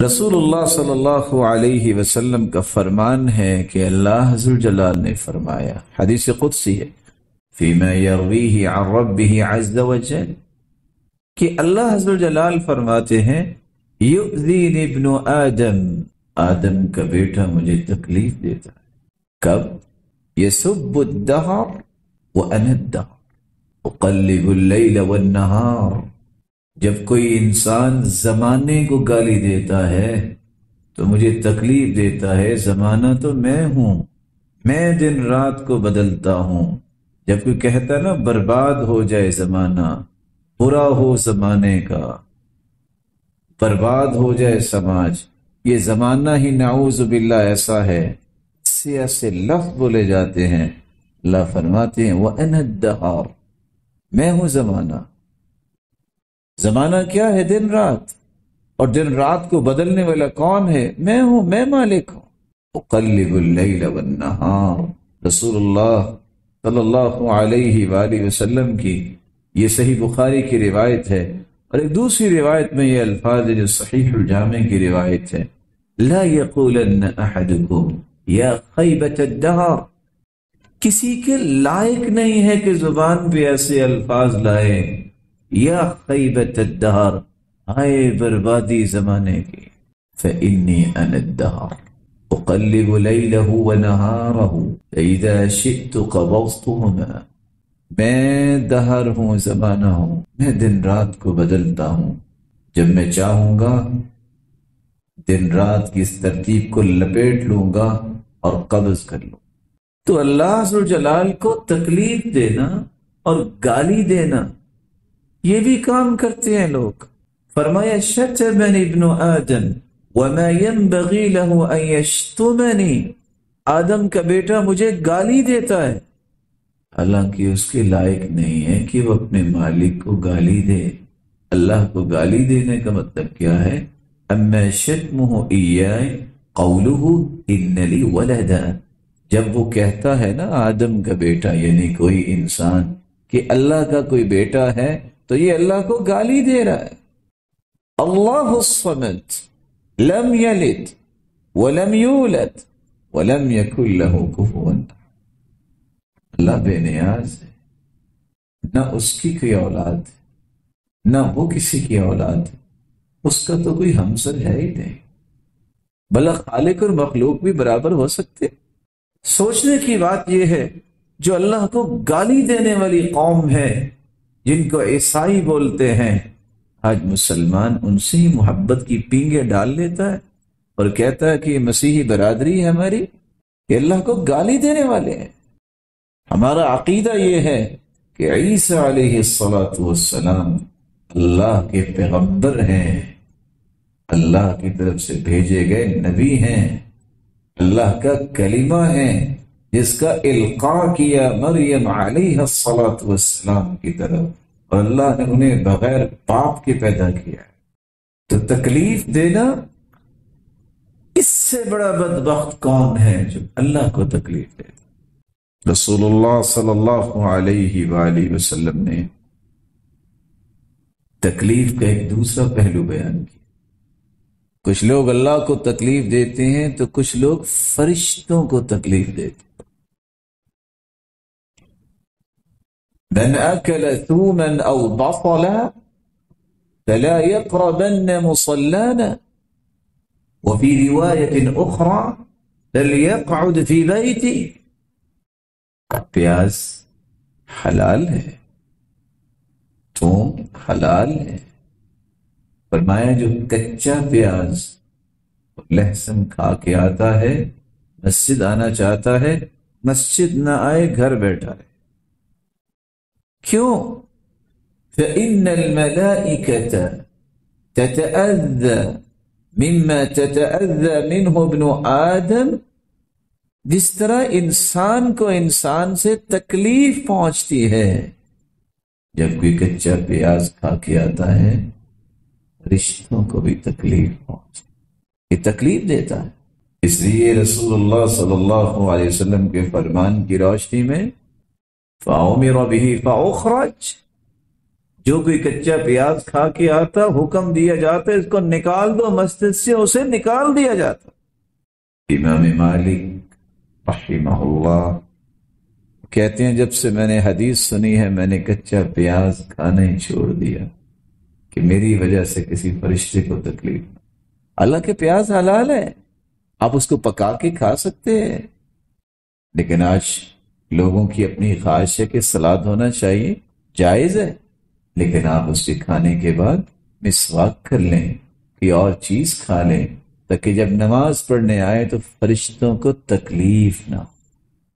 رسول اللہ صلی اللہ علیہ وسلم کا فرمان ہے کہ اللہ ذو الجلال نے فرمایا، حدیث قدسی ہے، فیما یرویہ عن ربہ عز وجل، کہ اللہ ذو الجلال فرماتے ہیں یؤذین ابن آدم، آدم کا بیٹا مجھے تکلیف دیتا ہے۔ کب؟ یسب الدہر وانا الدہر اقلب اللیل والنہار، جب کوئی انسان زمانے کو گالی دیتا ہے تو مجھے تکلیف دیتا ہے، زمانہ تو میں ہوں، میں دن رات کو بدلتا ہوں۔ جب کوئی کہتا نا برباد ہو جائے زمانہ، برا ہو زمانے کا، برباد ہو جائے سماج، یہ زمانہ ہی نعوذ باللہ ایسا ہے، ایسے لفظ بولے جاتے ہیں۔ اللہ فرماتے ہیں وَأَنَا الدَّهَارُ، میں ہوں زمانہ۔ زمانہ کیا ہے؟ دن رات، اور دن رات کو بدلنے والا کون ہے؟ میں ہوں، میں مالک ہوں۔ اقلب اللیل والنہار، رسول اللہ صلی اللہ علیہ وآلہ وسلم کی یہ صحیح بخاری کی روایت ہے، اور ایک دوسری روایت میں یہ الفاظ جو صحیح الجامع کی روایت ہے، لا یقولن احدکم یا خیبۃ الدہر، کسی کے لائق نہیں ہے کہ زبان پہ ایسے الفاظ لائے، یا خیبۃ الدہر، آئے بربادی زمانے کی، فإنی انا الدہر اقلب لیلہ ونہارہ فإذا شئت قبضتہما، میں دہر ہوں، زمانہ ہوں، میں دن رات کو بدلتا ہوں، جب میں چاہوں گا دن رات کی اس ترتیب کو لپیٹ لوں گا اور قبض کر لوں۔ تو اللہ ذو الجلال کو تکلیف دینا اور گالی دینا، یہ بھی کام کرتے ہیں لوگ۔ فرمایا شتمنی ابن آدم وما ينبغي له ان يشتمنی، آدم کا بیٹا مجھے گالی دیتا ہے، حالانکہ اس کے لائق نہیں ہے کہ وہ اپنے مالک کو گالی دے۔ اللہ کو گالی دینے کا مطلب کیا ہے؟ اما شتمہ ایائے قولہ ان لی ولدا، جب وہ کہتا ہے نا آدم کا بیٹا یعنی کوئی انسان کہ اللہ کا کوئی بیٹا ہے، تو یہ اللہ کو گالی دے رہا ہے۔ اللہ الصمد لم یلد ولم یولد ولم یکن لہ کفوا احد، اللہ بے نیاز ہے، نہ اس کی کوئی اولاد ہے، نہ وہ کسی کی اولاد ہے، اس کا تو کوئی ہمسر ہے ہی نہیں، بلکہ خالق اور مخلوق بھی برابر ہو سکتے۔ سوچنے کی بات یہ ہے، جو اللہ کو گالی دینے والی قوم ہے، جن کو عیسائی بولتے ہیں، آج مسلمان ان سے ہی محبت کی پینگے ڈال لیتا ہے اور کہتا ہے کہ یہ مسیحی برادری ہے ہماری، کہ اللہ کو گالی دینے والے ہیں۔ ہمارا عقیدہ یہ ہے کہ عیسیٰ علیہ السلام اللہ کے پیغمبر ہیں، اللہ کی طرف سے بھیجے گئے نبی ہیں، اللہ کا کلمہ ہے جس کا القاء کیا مریم علیہ السلام کی طرف، اور اللہ نے انہیں بغیر پاپ کے پیدا کیا ہے۔ تو تکلیف دینا، اس سے بڑا بدبخت کون ہے جو اللہ کو تکلیف دے؟ رسول اللہ صلی اللہ علیہ وآلہ وسلم نے تکلیف کا ایک دوسرا پہلو بیان کیا۔ کچھ لوگ اللہ کو تکلیف دیتے ہیں تو کچھ لوگ فرشتوں کو تکلیف دیتے ہیں۔ من اکل ثوما او بصلا فلا يقربن مصلانا وفي رواية اخرى فليقعد في بيته، پیاز حلال ہے، تھوم حلال ہے، فرمایا جو کچا پیاز لہسن کھا کے آتا ہے، مسجد آنا چاہتا ہے، مسجد نہ آئے، گھر بیٹھا ہے۔ کیوں؟ فإن الملائکة تتأذى مما تتأذى منه ابن آدم، جس طرح انسان کو انسان سے تکلیف پہنچتی ہے جب کوئی کچا پیاز کھا کے آتا ہے، رشتوں کو بھی تکلیف پہنچتی، یہ تکلیف دیتا ہے۔ اس لیے رسول اللہ صلی اللہ علیہ وسلم کے فرمان کی روشنی میں فَأُمِرَ بِهِ فَأُخْرَجَ، جو کوئی کچا پیاز کھا کے آتا حکم دیا جاتا اس کو نکال دو مسجد سے، اسے نکال دیا جاتا۔ امام مالک رحمہ اللہ کہتے ہیں جب سے میں نے حدیث سنی ہے میں نے کچا پیاز کھانا ہی چھوڑ دیا کہ میری وجہ سے کسی فرشتے کو تکلیف نہ۔ اللہ کے پیاز حلال ہے، آپ اس کو پکا کے کھا سکتے ہیں، لیکن آج لوگوں کی اپنی خواہش ہے کہ سلاد ہونا چاہیے، جائز ہے، لیکن آپ اس کے کھانے کے بعد مسواک کر لیں، کوئی اور چیز کھا لیں تاکہ جب نماز پڑھنے آئے تو فرشتوں کو تکلیف نہ ہو۔